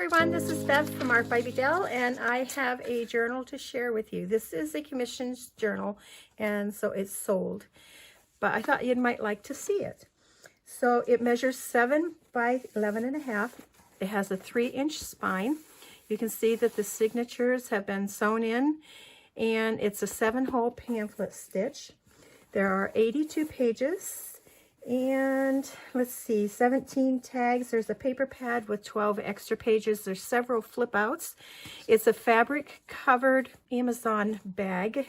everyone, this is Beth from Art by Bedell, and I have a journal to share with you. This is a commissioned journal, and so it's sold, but I thought you might like to see it. So it measures 7 by 11.5. It has a 3-inch spine. You can see that the signatures have been sewn in, and it's a 7-hole pamphlet stitch. There are 82 pages. And let's see, 17 tags. There's a paper pad with 12 extra pages. There's several flip outs. It's a fabric covered Amazon bag,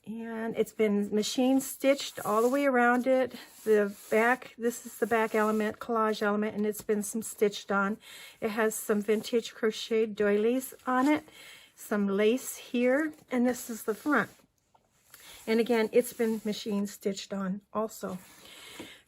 and it's been machine stitched all the way around it. The back, this is the back element, collage element, and it's been some stitched on. It has some vintage crocheted doilies on it, some lace here, and this is the front. And again, it's been machine stitched on also.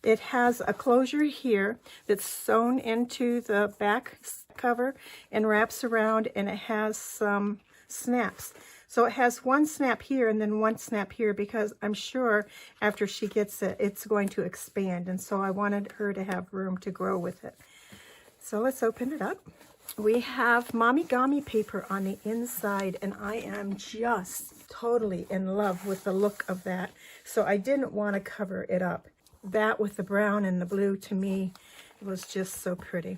It has a closure here that's sewn into the back cover and wraps around, and it has some snaps. So it has one snap here and then one snap here, because I'm sure after she gets it, it's going to expand. And so I wanted her to have room to grow with it. So let's open it up. We have Momigami paper on the inside, and I am just totally in love with the look of that. So I didn't want to cover it up. That with the brown and the blue, to me, was just so pretty.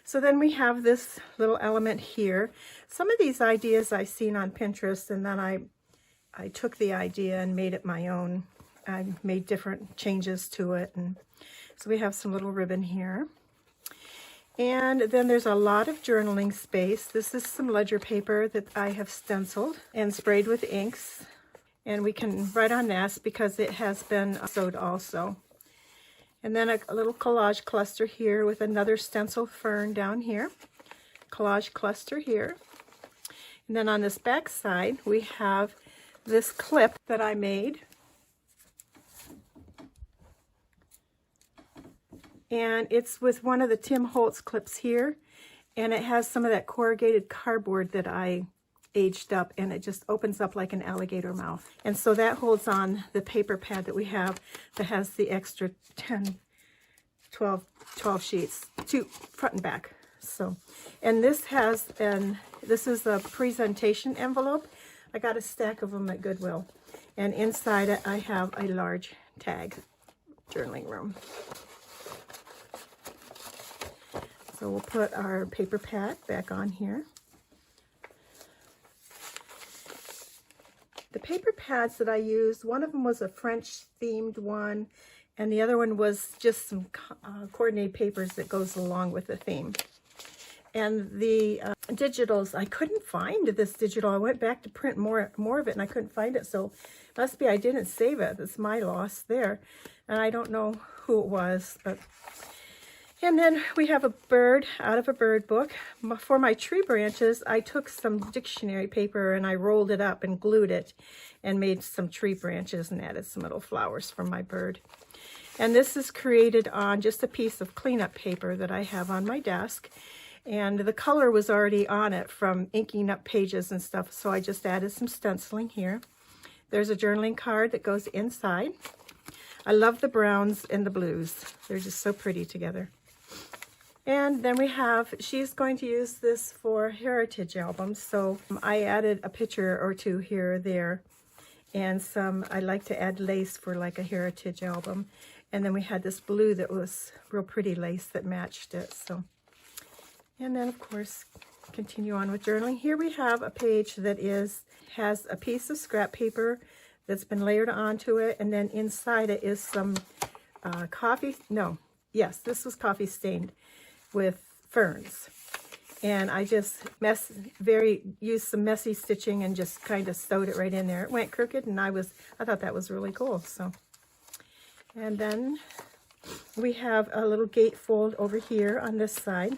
So then we have this little element here. Some of these ideas I've seen on Pinterest, and then I took the idea and made it my own. I made different changes to it. And so we have some little ribbon here. And then there's a lot of journaling space. This is some ledger paper that I have stenciled and sprayed with inks. And we can write on this because it has been sewed also. And then a little collage cluster here with another stencil fern down here. Collage cluster here. And then on this back side, we have this clip that I made. And it's with one of the Tim Holtz clips here. And it has some of that corrugated cardboard that I aged up, and it just opens up like an alligator mouth. And so that holds on the paper pad that we have that has the extra 12 sheets, two front and back. So, and this this is a presentation envelope. I got a stack of them at Goodwill, and inside it I have a large tag, journaling room. So we'll put our paper pad back on here. The paper pads that I used, one of them was a French themed one, and the other one was just some coordinated papers that goes along with the theme. And the digitals, I couldn't find this digital. I went back to print more of it, and I couldn't find it. So must be I didn't save it. It's my loss there. And I don't know who it was, but... And then we have a bird out of a bird book. For my tree branches, I took some dictionary paper and I rolled it up and glued it and made some tree branches and added some little flowers for my bird. And this is created on just a piece of cleanup paper that I have on my desk. And the color was already on it from inking up pages and stuff, so I just added some stenciling here. There's a journaling card that goes inside. I love the browns and the blues. They're just so pretty together. And then we have, she's going to use this for heritage albums, so I added a picture or two here or there, and I like to add lace for like a heritage album. And then we had this blue that was real pretty lace that matched it. So, and then of course, continue on with journaling. Here we have a page that has a piece of scrap paper that's been layered onto it, and then inside it is some this was coffee stained with ferns, and I just used some messy stitching and just kind of sewed it right in there. It went crooked, and I thought that was really cool. So, and then we have a little gatefold over here on this side.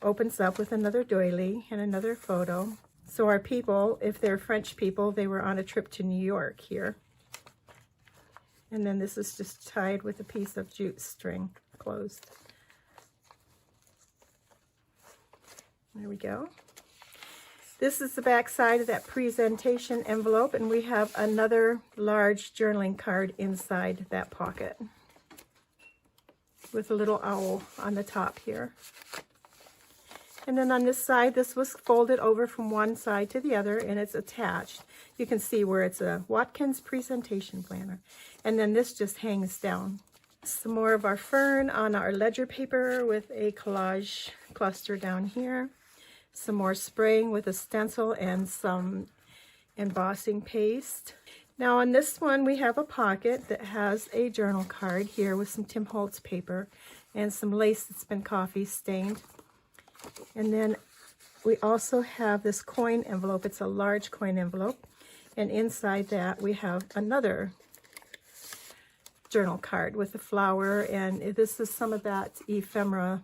Opens up with another doily and another photo. So our people, if they're French people, they were on a trip to New York here. And then this is just tied with a piece of jute string, closed. There we go. This is the back side of that presentation envelope, and we have another large journaling card inside that pocket with a little owl on the top here. And then on this side, this was folded over from one side to the other, and it's attached. You can see where it's a Watkins presentation planner. And then this just hangs down. Some more of our fern on our ledger paper with a collage cluster down here. Some more spraying with a stencil and some embossing paste. Now on this one, we have a pocket that has a journal card here with some Tim Holtz paper and some lace that's been coffee stained. And then we also have this coin envelope. It's a large coin envelope. And inside that, we have another journal card with a flower. And this is some of that ephemera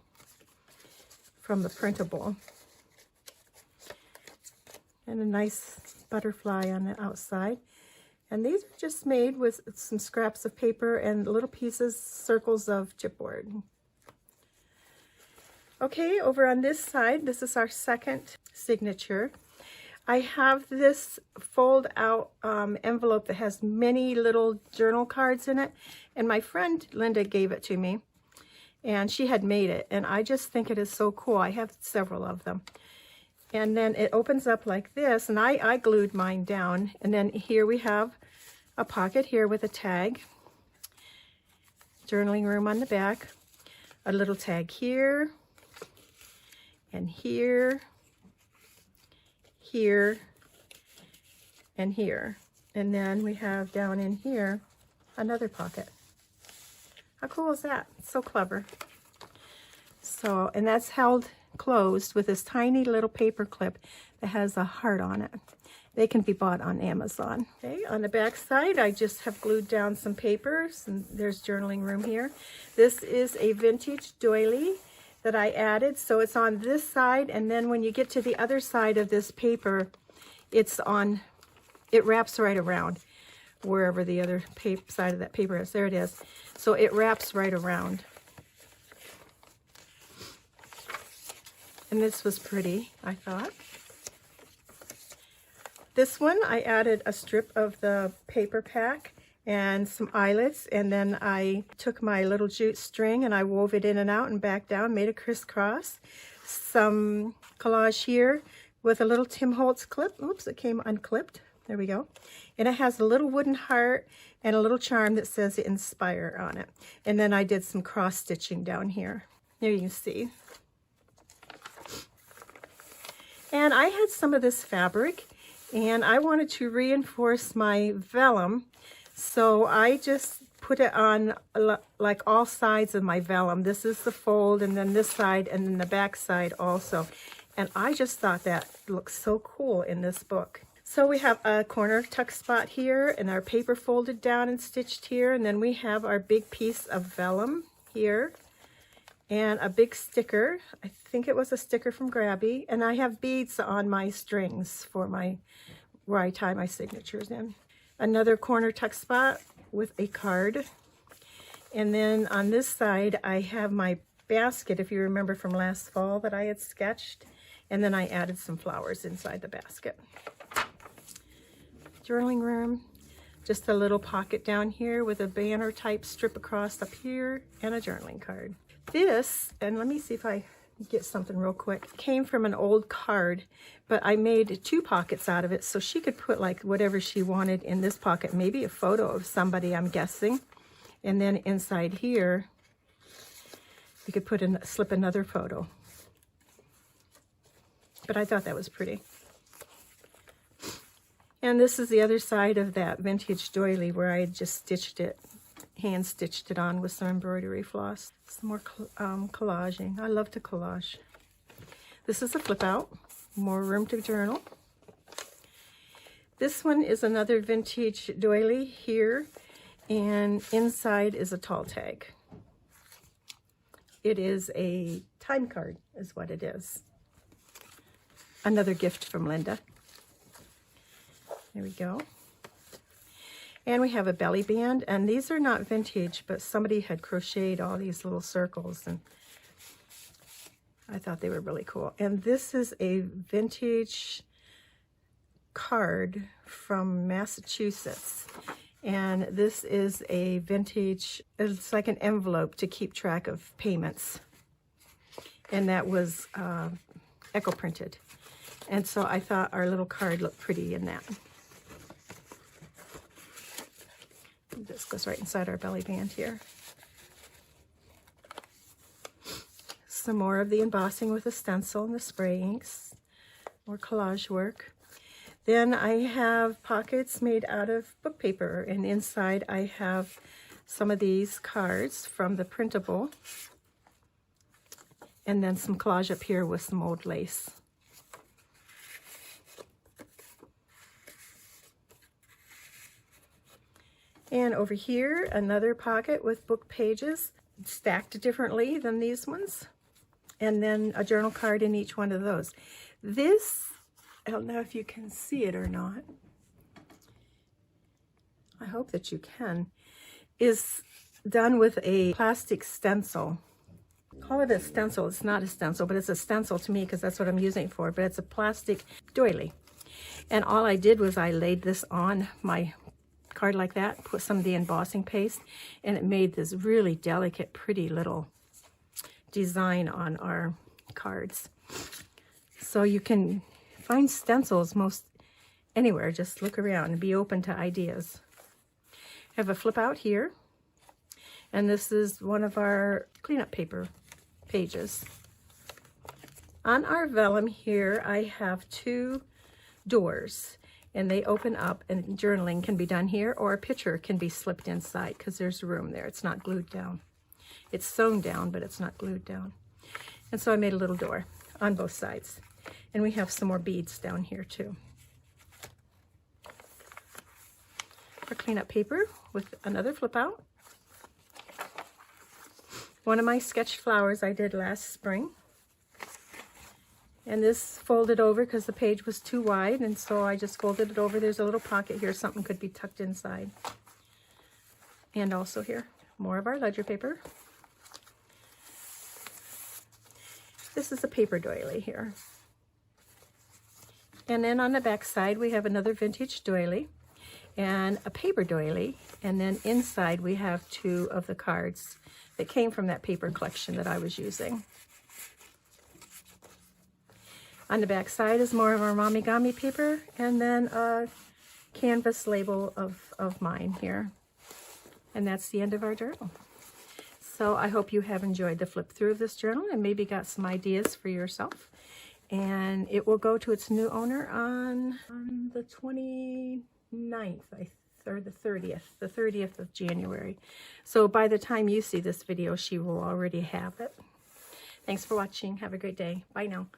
from the printable. And a nice butterfly on the outside. And these are just made with some scraps of paper and little pieces, circles of chipboard. Okay, over on this side, this is our second signature. I have this fold out envelope that has many little journal cards in it. And my friend Linda gave it to me. And she had made it. And I just think it is so cool. I have several of them. And then it opens up like this. And I glued mine down. And then here we have a pocket here with a tag. Journaling room on the back. A little tag here. And here, here, and here. And then we have down in here another pocket. How cool is that? It's so clever. So, and that's held closed with this tiny little paper clip that has a heart on it. They can be bought on Amazon. Okay, on the back side, I just have glued down some papers, and there's journaling room here. This is a vintage doily that I added, so it's on this side, and then when you get to the other side of this paper, it wraps right around wherever the other side of that paper is. There it is. So it wraps right around. And this was pretty, I thought. This one, I added a strip of the paper pack and some eyelets, and then I took my little jute string and I wove it in and out and back down, made a crisscross. Some collage here with a little Tim Holtz clip. Oops, it came unclipped. There we go. And it has a little wooden heart and a little charm that says Inspire on it. And then I did some cross stitching down here. There you can see. And I had some of this fabric, and I wanted to reinforce my vellum. So I just put it on like all sides of my vellum. This is the fold, and then this side, and then the back side also. And I just thought that looks so cool in this book. So we have a corner tuck spot here, and our paper folded down and stitched here. And then we have our big piece of vellum here, and a big sticker. I think it was a sticker from Grabby. And I have beads on my strings for where I tie my signatures in. Another corner tuck spot with a card. And then on this side, I have my basket, if you remember from last fall, that I had sketched. And then I added some flowers inside the basket. Journaling room. Just a little pocket down here with a banner type strip across up here and a journaling card. This, and let me see if I get something real quick, came from an old card, but I made 2 pockets out of it so she could put like whatever she wanted in this pocket, maybe a photo of somebody, I'm guessing. And then inside here, you could slip another photo. But I thought that was pretty. And this is the other side of that vintage doily where I had just stitched it, hand stitched it on with some embroidery floss. Some more collaging. I love to collage. This is a flip out, more room to journal. This one is another vintage doily here, and inside is a tall tag. It is a time card, is what it is. Another gift from Linda. There we go. And we have a belly band, and these are not vintage, but somebody had crocheted all these little circles, and I thought they were really cool. And this is a vintage card from Massachusetts. And this is a vintage, it's like an envelope to keep track of payments. And that was echo printed. And so I thought our little card looked pretty in that. This goes right inside our belly band here. Some more of the embossing with the stencil and the spray inks. More collage work. Then I have pockets made out of book paper, and inside I have some of these cards from the printable, and then some collage up here with some old lace. And over here, another pocket with book pages stacked differently than these ones, and then a journal card in each one of those. This, I don't know if you can see it or not. I hope that you can. Is done with a plastic stencil. Call it a stencil. It's not a stencil, but it's a stencil to me because that's what I'm using it for. But it's a plastic doily. And all I did was I laid this on my card like that, put some of the embossing paste, and it made this really delicate, pretty little design on our cards. So you can find stencils most anywhere. Just look around and be open to ideas. I have a flip out here, and this is one of our cleanup paper pages. On our vellum here, I have 2 doors, and they open up, and journaling can be done here, or a picture can be slipped inside because there's room there. It's not glued down. It's sewn down, but it's not glued down. And so I made a little door on both sides. And we have some more beads down here too. For cleanup paper with another flip out. One of my sketch flowers I did last spring. And this folded over because the page was too wide, and so I just folded it over. There's a little pocket here, something could be tucked inside. And also here, more of our ledger paper. This is a paper doily here. And then on the back side, we have another vintage doily and a paper doily. And then inside, we have 2 of the cards that came from that paper collection that I was using. On the back side is more of our Momigami paper, and then a canvas label of mine here. And that's the end of our journal. So I hope you have enjoyed the flip through of this journal and maybe got some ideas for yourself. And it will go to its new owner on the 29th, or the 30th of January. So by the time you see this video, she will already have it. Thanks for watching. Have a great day. Bye now.